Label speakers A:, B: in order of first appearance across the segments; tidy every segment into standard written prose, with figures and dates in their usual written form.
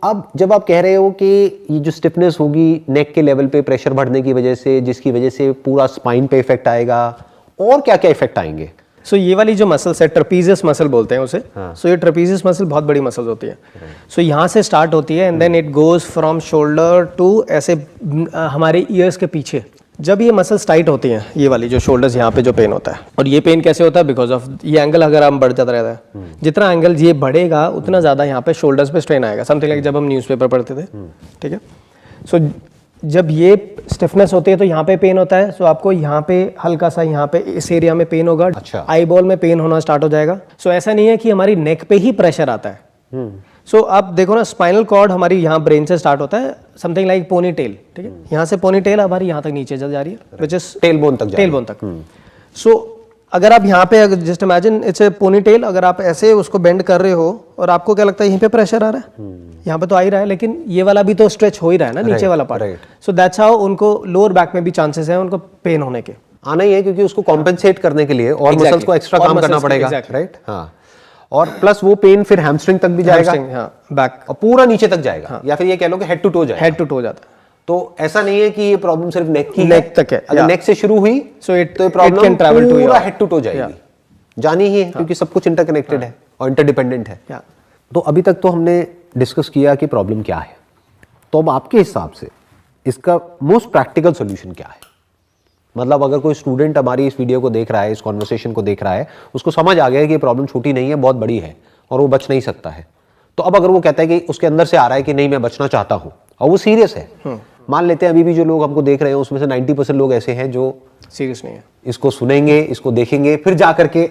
A: अब जब आप कह रहे हो कि ये जो स्टिफनेस होगी नेक के लेवल पे प्रेशर बढ़ने की वजह से, जिसकी वजह से पूरा स्पाइन पे इफेक्ट आएगा, और क्या क्या इफेक्ट आएंगे?
B: सो ये वाली जो मसल्स है ट्रेपीजियस मसल बोलते हैं उसे। सो ये ट्रेपीजियस मसल बहुत बड़ी मसल होती है। सो यहाँ से स्टार्ट होती है and then it goes from shoulder to ऐसे हमारे ईयर्स के पीछे। जब ये मसल्स टाइट होती हैं, ये वाली जो शोल्डर्स यहाँ पे जो पेन होता है, और ये पेन कैसे होता है बिकॉज ऑफ ये एंगल अगर हम बढ़ जाता रहता है, जितना एंगल ये बढ़ेगा उतना ज़्यादा यहाँ पे शोल्डर्स पे स्ट्रेन आएगा। समथिंग लाइक जब हम न्यूज़पेपर पढ़ते थे, ठीक है। सो जब ये स्टिफनेस होती है तो यहाँ पे पेन होता है। सो आपको यहाँ पे हल्का सा यहाँ पे इस एरिया में पेन होगा।
A: अच्छा।
B: आई बॉल में पेन होना स्टार्ट हो जाएगा। सो ऐसा नहीं है कि हमारी नेक पे ही प्रेशर आता है। सो आप देखो ना, स्पाइनल कॉर्ड हमारी यहाँ ब्रेन से स्टार्ट होता है, समथिंग लाइक पोनी टेल, ठीक है। यहाँ से पोनी टेल हमारी यहाँ तक नीचे जा रही है, विच इज
A: टेल बोन तक।
B: टेल बोन तक। सो अगर आप यहाँ पे just imagine it's a ponytail, अगर आप ऐसे उसको बेंड कर रहे हो और आपको क्या लगता है यहीं पे प्रेशर आ रहा है, यहाँ पे तो आ ही रहा है, लेकिन ये वाला भी तो स्ट्रेच हो ही रहा है ना, नीचे वाला पार्ट। सो दैट्स हाउ उनको लोअर बैक में भी चांसेस है उनको पेन होने के।
A: आना ही है, क्योंकि उसको कॉम्पेंसेट करने के लिए और मसल्स को एक्स्ट्रा काम करना पड़ेगा, राइट। हाँ, और प्लस वो पेन फिर हैमस्ट्रिंग तक भी जाएगा,
B: बैक
A: और पूरा नीचे तक जाएगा, या फिर ये कह लो कि हेड टू टो जाएगा।
B: हेड टू टो जाता है।
A: तो ऐसा नहीं है कि ये प्रॉब्लम सिर्फ नेक की
B: नेक तक है।
A: अगर नेक से शुरू हुई
B: तो
A: ये प्रॉब्लम पूरा हेड टू टो जाएगी, जानी ही है, क्योंकि सब कुछ इंटरकनेक्टेड है और इंटरडिपेंडेंट है। तो अभी तक तो हमने डिस्कस किया कि प्रॉब्लम क्या है। तो अब आपके हिसाब से इसका मोस्ट प्रैक्टिकल सोल्यूशन क्या है? मतलब अगर कोई स्टूडेंट हमारी इस वीडियो को देख रहा है, इस कॉन्वर्सेशन को देख रहा है, उसको समझ आ गया है कि ये प्रॉब्लम छोटी नहीं है, बहुत बड़ी है और वो बच नहीं सकता है, तो अब अगर वो कहता है कि उसके अंदर से आ रहा है कि नहीं मैं बचना चाहता हूं और वो सीरियस है, मान लेते हैं अभी भी जो लोग हमको देख रहे हैं उसमें से 90% लोग ऐसे हैं जो सीरियस नहीं है, इसको सुनेंगे, इसको देखेंगे, फिर जा करके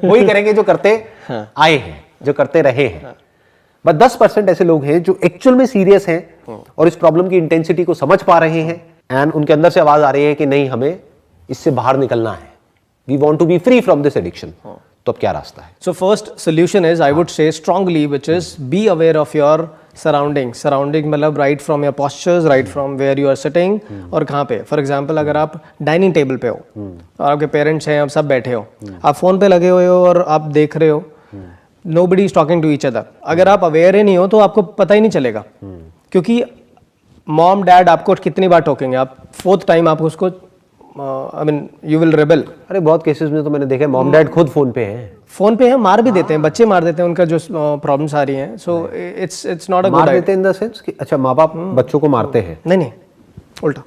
A: वही करेंगे जो करते आए हैं, जो करते रहे हैं। बस 10% ऐसे लोग हैं जो एक्चुअल में सीरियस हैं और इस प्रॉब्लम की इंटेंसिटी को समझ पा रहे हैं एंड उनके अंदर से आवाज आ रही है कि नहीं हमें इससे बाहर निकलना है, we want to be free from this addiction. तो अब क्या रास्ता है?
B: So first solution is I would say strongly which is be aware of your surrounding मतलब right from your postures, right from where you are sitting, और कहाँ पे। For example अगर आप डाइनिंग टेबल पे हो और आपके पेरेंट्स हैं, आप सब बैठे हो, आप फोन पे लगे हुए हो और आप देख रहे हो, nobody is talking to each other. अगर आप अवेयर ही नहीं हो तो आपको पता ही नहीं चलेगा, क्योंकि मॉम डैड आपको कितनी बार टोकेंगे, आप फोर्थ टाइम आप उसको I mean you will rebel.
A: अरे बहुत केसेस में तो मैंने देखा है मॉम डैड खुद फोन पे हैं, मार भी देते हैं, बच्चे मार देते हैं, उनका जो प्रॉब्लम्स आ रही हैं। So it's not a good. मार देते हैं इन द सेंस कि अच्छा माँ बाप बच्चों को मारते हैं?
B: नहीं, उल्टा,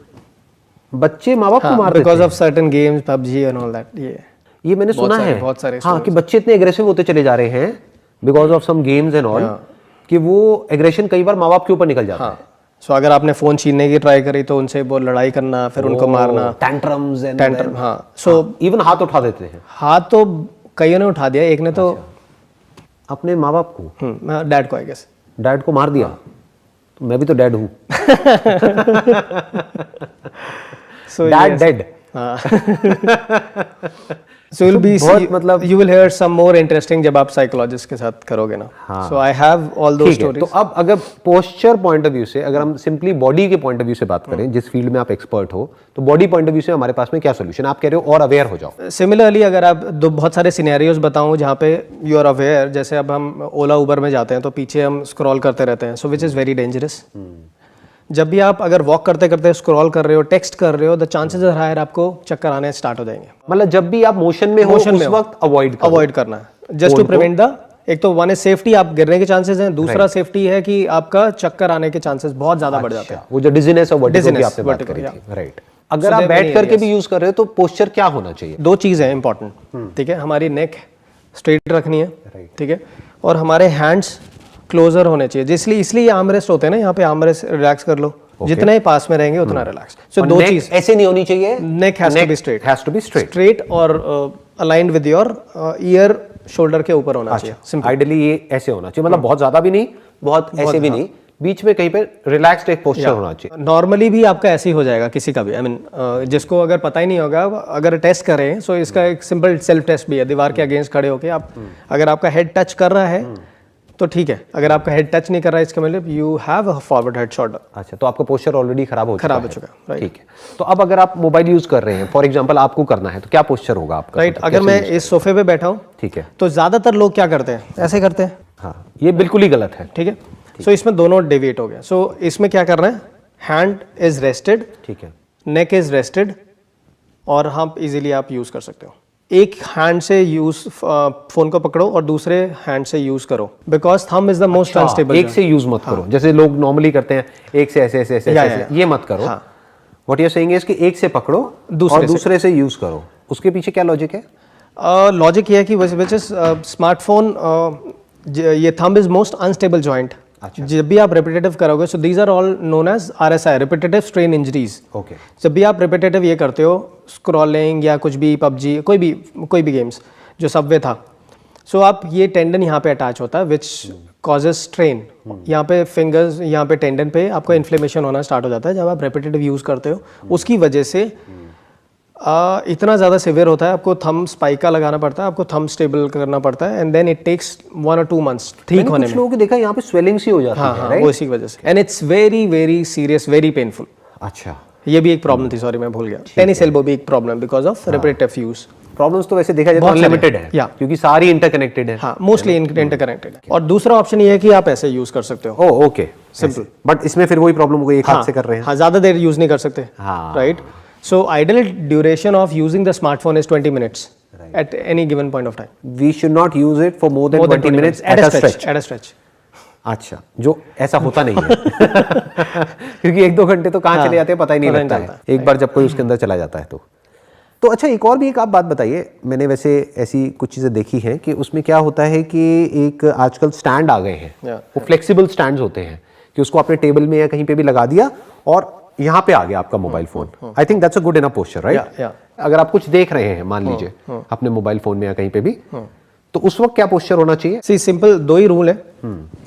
A: बच्चे माँ बाप को मार देते हैं
B: because of certain games, PUBG and all that. ये
A: मैंने सुना है
B: बहुत सारे
A: हाँ, कि बच्चे इतने एग्रेसिव होते चले जा रहे हैं because of some games and all, कि वो एग्रेशन कई बार माँ बाप के ऊपर निकल जाता है।
B: सो अगर आपने फोन छीनने की ट्राई करी तो उनसे वो लड़ाई करना, फिर उनको मारना,
A: टैंट्रम।
B: हाँ, सो
A: इवन हाथ उठा देते हैं।
B: हाथ तो कईयों ने उठा दिया, एक ने तो
A: अपने माँ बाप को,
B: डैड को, आई गेस
A: डैड को मार दिया। तो मैं भी तो डैड हूँ। Dad dead.
B: So you'll be मतलब you will hear some more interesting जब आप साइकोलॉजिस्ट के साथ करोगे ना। So I have all those stories।
A: तो अब अगर पोस्चर पॉइंट ऑफ व्यू से, अगर हम सिंपली बॉडी के पॉइंट ऑफ व्यू से बात करें, जिस फील्ड में आप एक्सपर्ट हो, तो बॉडी पॉइंट ऑफ व्यू से हमारे पास में क्या सोल्यूशन? आप कह रहे हो और अवेयर हो जाओ।
B: सिमिलरली अगर आप बहुत सारे सिनेरियोज बताऊं जहाँ पे यू आर अवेयर, जैसे अब हम ओला उबर में जाते हैं तो पीछे हम स्क्रॉल करते रहते हैं, सो विच इज़ वेरी डेंजरस। जब भी आप अगर वॉक करते करते स्क्रॉल कर रहे हो, टेक्स्ट कर रहे हो, द चांसेस आर हायर आपको चक्कर आने स्टार्ट हो जाएंगे।
A: मतलब जब भी आप मोशन में हो उस वक्त अवॉइड करना है,
B: जस्ट टू प्रिवेंट द, एक तो वन इज सेफ्टी, आप गिरने के चांसेस हैं, दूसरा सेफ्टी है कि आपका चक्कर आने के चांसेस बहुत ज्यादा बढ़ जाते हैं।
A: वो जो डिजीनेस और वर्टिगो की आपने बात करी थी, राइट। अगर आप बैठ करके भी यूज कर रहे हो तो पोस्चर क्या होना चाहिए?
B: दो चीज है इंपॉर्टेंट, ठीक है। हमारी नेक स्ट्रेट रखनी है, ठीक है, और हमारे हैंड्स क्लोजर होने चाहिए। इसलिए आर्म रेस्ट होते हैं ना, यहाँ पे आर्म रेस्ट रिलैक्स कर लो, जितना ही पास में रहेंगे उतना रिलैक्स। सो दो चीज,
A: ऐसे नहीं होनी चाहिए,
B: नेक हैज टू बी स्ट्रेट और aligned with your year, shoulder के ऊपर होना चाहिए।
A: आइडियली ये ऐसे होना चाहिए, मतलब बहुत ज्यादा भी नहीं, बहुत ऐसे भी नहीं, बीच में कहीं पे रिलैक्स्ड एक पोस्चर होना चाहिए।
B: नॉर्मली भी आपका ऐसे ही हो जाएगा किसी का भी, आई मीन जिसको अगर पता ही नहीं होगा, अगर टेस्ट करें, सो इसका एक सिंपल सेल्फ टेस्ट भी है। दीवार के अगेंस्ट खड़े होके आप, अगर आपका हेड टच कर रहा है तो ठीक है, अगर आपका हेड टच नहीं कर रहा है इसका मतलब you have a forward head shoulder.
A: अच्छा, तो आपका पोस्चर ऑलरेडी खराब हो चुका
B: है।
A: ठीक है, तो अब अगर आप मोबाइल यूज कर रहे हैं, फॉर एग्जांपल आपको करना है, तो क्या पोस्चर होगा आपका?
B: राइट, अगर मैं इस सोफे पे बैठा हूँ,
A: ठीक है,
B: तो ज्यादातर लोग क्या करते हैं, ऐसे करते हैं।
A: हाँ, ये बिल्कुल ही गलत है।
B: ठीक है, सो इसमें दोनों डेविएट हो गया। सो इसमें क्या करना है, हैंड इज रेस्टेड,
A: ठीक है,
B: नेक इज रेस्टेड, और हम इजीली आप यूज कर सकते हो। एक हैंड से यूज फोन को पकड़ो और दूसरे हैंड से यूज करो, because thumb is the most unstable.
A: एक से यूज मत करो, जैसे लोग नॉर्मली करते हैं, एक से ऐसे ऐसे ऐसे ऐसे, ये मत करो। What you are saying is कि एक से पकड़ो और दूसरे से यूज करो। उसके पीछे क्या लॉजिक है?
B: लॉजिक ये है कि विच इज स्मार्टफोन, ये thumb is most unstable joint. जब भी आप रिपीटेटिव करोगे, so these are all known as RSI, repetitive strain injuries.
A: Okay,
B: जब भी आप रिपीटेटिव ये करते हो, स्क्रॉलिंग या कुछ भी, पबजी, कोई भी गेम्स, जो सबवे था, सो आप ये टेंडन यहाँ पे अटैच होता है विच कॉजेज स्ट्रेन। यहाँ पे फिंगर्स, यहाँ पे टेंडन पे आपको इन्फ्लेमेशन होना स्टार्ट हो जाता है जब आप रिपीटेटिव यूज करते हो। उसकी वजह से इतना ज़्यादा सिवियर होता है, आपको थंब स्पाइका लगाना पड़ता है, आपको थंब स्टेबल करना पड़ता है, and then it takes 1 or 2 months ठीक होने में।
A: कुछ लोगों को देखा यहाँ पे स्वेलिंग सी हो जाती है,
B: हाँ, वो इसी वजह से, and it's very very serious, very painful.
A: अच्छा,
B: ये भी एक प्रॉब्लम थी, सॉरी मैं भूल गया। टेनिस एल्बो भी एक problem because of repetitive use.
A: Problems तो वैसे देखा जाए तो अनलिमिटेड है, क्योंकि सारी इंटरकनेक्टेड है।
B: हाँ, मोस्टली इंटरकनेक्टेड है। और दूसरा ऑप्शन ये है कि आप ऐसे यूज कर सकते हो।
A: Oh okay, simple. बट इसमें फिर वही प्रॉब्लम हो गई, एक हाथ से कर रहे हैं।
B: हाँ, ज्यादा देर यूज नहीं कर सकते, right. So ideal duration of using the smartphone is 20 minutes at any given point of time.
A: We should not use it for more than 20 minutes at a stretch.
B: At a stretch.
A: अच्छा, जो ऐसा होता नहीं है क्योंकि 1-2 घंटे तो कहाँ चले जाते हैं पता ही नहीं लगता है, एक बार जब कोई उसके अंदर चला जाता है तो अच्छा, एक और भी एक आप बात बताइए। मैंने वैसे ऐसी कुछ चीज़ें देखी हैं कि उसमें क्या होता है कि एक आजकल स्टैंड आ गए हैं, वो फ्लेक्सिबल स्टैंड्स होते हैं कि उसको आपने टेबल में या कहीं पे भी लगा दिया और यहाँ पे आ गया आपका mobile phone. I think that's a good enough posture, right? अगर आप कुछ देख रहे हैं, मान लीजिए अपने मोबाइल फोन में या कहीं पे भी, तो उस वक्त क्या पोस्चर होना चाहिए?
B: सी सिंपल 2 ही रूल है,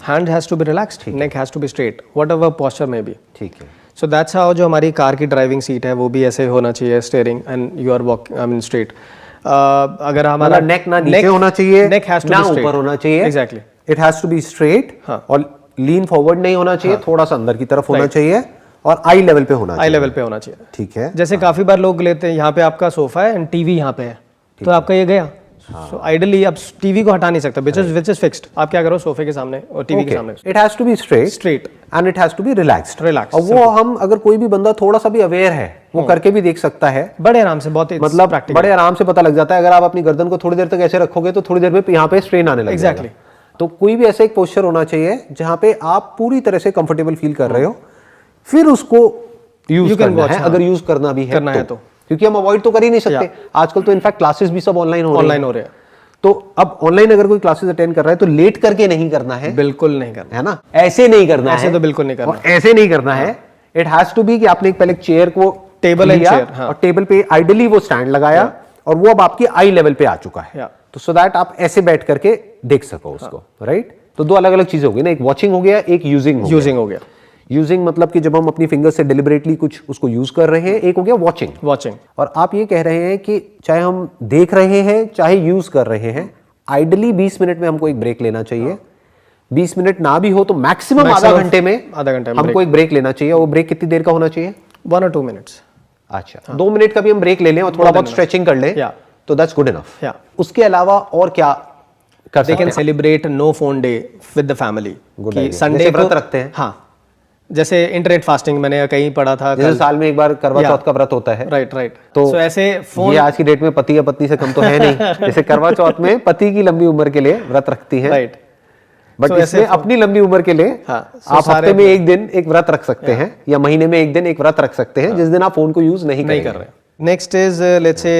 B: hand has to be relaxed, neck has to be straight, whatever posture में बी।
A: ठीक है।
B: सो दैट्स हाउ जो हमारी कार की ड्राइविंग सीट है वो भी ऐसे होना चाहिए, steering, and you are walking, I mean straight. अगर हमारा
A: नेक ना नीचे होना चाहिए,
B: नेक हैज टू बी
A: ऊपर होना चाहिए,
B: exactly,
A: it has to be straight, और लीन फॉरवर्ड नहीं होना चाहिए, थोड़ा सा अंदर की तरफ होना चाहिए, और आई लेवल पे होना चाहिए।
B: आई लेवल पे होना चाहिए,
A: ठीक है।
B: जैसे काफी बार लोग लेते हैं, यहाँ पे आपका सोफा है एंड टीवी यहाँ पे है, तो आपका ये गया। सो आइडियली आप टीवी को हटा नहीं सकते, विच इज फिक्स्ड। आप क्या करो, सोफे के सामने और टीवी के सामने।
A: It has to be straight and it has to be relaxed. और वो हम, अगर कोई भी बंदा थोड़ा सा भी अवेयर है, वो करके भी देख सकता है बड़े आराम से, बहुत
B: मतलब
A: बड़े आराम से पता लग जाता है। अगर आप अपनी गर्दन को थोड़ी देर तक ऐसे रखोगे तो थोड़ी देर में यहाँ पे स्ट्रेन आने लगेगा।
B: एग्जैक्टली।
A: तो कोई भी ऐसा एक पोस्चर होना चाहिए जहां पे आप पूरी तरह से कंफर्टेबल फील कर रहे हो, फिर उसको यूज करना है, अगर यूज करना भी है तो, क्योंकि हम अवॉइड तो कर ही नहीं सकते। आजकल तो इनफैक्ट क्लासेस भी सब ऑनलाइन हो रहे हैं, तो अब ऑनलाइन अगर कोई क्लासेस अटेंड कर रहा है तो लेट करके नहीं करना है,
B: बिल्कुल नहीं करना
A: है ना, ऐसे नहीं करना है,
B: ऐसे तो बिल्कुल नहीं करना,
A: और ऐसे नहीं करना है। इट हैज टू बी कि आपने पहले चेयर को
B: टेबल एंड चेयर,
A: और टेबल पे आइडियली वो स्टैंड लगाया, और वो अब आपकी आई लेवल पे आ चुका है, तो सो दैट आप ऐसे बैठ करके देख सको उसको, राइट? तो 2 अलग अलग चीजें हो गई ना, एक वॉचिंग हो गया, एक यूजिंग हो गया। यूजिंग मतलब कि जब हम अपनी फिंगर से डिलिबरेटली कुछ उसको यूज कर रहे हैं, एक हो गया वॉचिंग। और आप ये कह रहे हैं कि चाहे हम देख रहे हैं चाहे यूज कर रहे हैं, आइडियली 20 मिनट में हमको एक ब्रेक लेना चाहिए। 20 मिनट ना भी हो तो मैक्सिमम आधा घंटे में हमको एक ब्रेक लेना चाहिए। वो ब्रेक कितनी देर का होना चाहिए?
B: 1 or 2 minutes।
A: अच्छा, 2 मिनट का भी हम ब्रेक ले लें और थोड़ा बहुत स्ट्रेचिंग कर लें, तो दैट्स गुड इनफ। उसके अलावा और क्या कर सकते हैं?
B: They can celebrate no phone day with the family, कि संडे
A: व्रत रखते हैं।
B: हाँ, जैसे इंटरनेट फास्टिंग मैंने कहीं पढ़ा था,
A: जैसे साल में एक बार करवा चौथ का व्रत होता है,
B: राइट।
A: तो
B: ऐसे फोन,
A: ये आज की डेट में पति या पत्नी से कम तो है नहीं। जैसे करवा चौथ में पति की लंबी उम्र के लिए व्रत रखती है,
B: राइट,
A: बट इसमें अपनी लंबी उम्र के लिए आप हफ्ते में एक दिन एक व्रत रख सकते हैं, या महीने में एक दिन एक व्रत रख सकते हैं, जिस दिन आप फोन को यूज नहीं कर रहे।
B: नेक्स्ट इज लेट्स से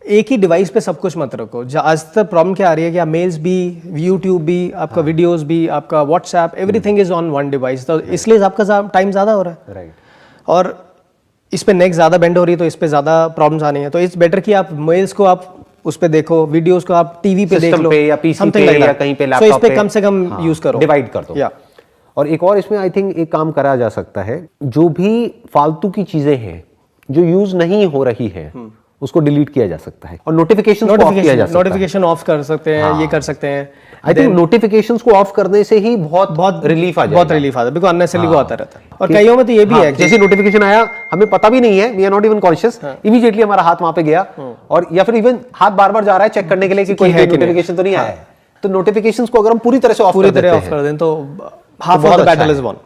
B: एक ही डिवाइस पे सब कुछ मत रखो। आज तक प्रॉब्लम क्या आ रही है कि आप मेल्स भी, यूट्यूब भी, आपका वीडियोस भी, आपका WhatsApp, everything is on one device, तो इसलिए आपका टाइम ज्यादा हो रहा है,
A: राइट।
B: और इस पे नेक ज्यादा बेंड हो रही है, तो इस पे ज्यादा प्रॉब्लम्स आनी है। तो इट्स बेटर कि आप मेल्स को आप उस पे देखो, वीडियोस को आप टीवी पे देख लो,
A: या पीसी पे या कहीं पे लैपटॉप पे,
B: इस पे कम से कम यूज करो,
A: डिवाइड कर दो। और एक और इसमें आई थिंक एक काम करा जा सकता है, जो भी फालतू की चीजें हैं जो यूज नहीं हो रही है उसको डिलीट किया जा सकता है, और नोटिफिकेशन
B: ऑफ कर सकते हैं, ये कर सकते हैं।
A: आई थिंक नोटिफिकेशंस को ऑफ करने से ही बहुत रिलीफ आ जाएगा,
B: बहुत रिलीफ आता है, बिकॉज़ अननेसेसरी वो आता रहता है। और कईयों में तो ये भी है,
A: जैसे नोटिफिकेशन आया, हमें पता भी नहीं है, we are not even conscious, immediately हमारा हाथ वहां पे गया, और या फिर इवन हाथ बार-बार जा रहा है चेक करने के लिए कि कोई नोटिफिकेशन तो नहीं आया है। तो नोटिफिकेशंस को अगर हम पूरी तरह से ऑफ कर दें,
B: तो half
A: तो
B: of
A: बहुत
B: the
A: अच्छा
B: battle
A: है।
B: is won.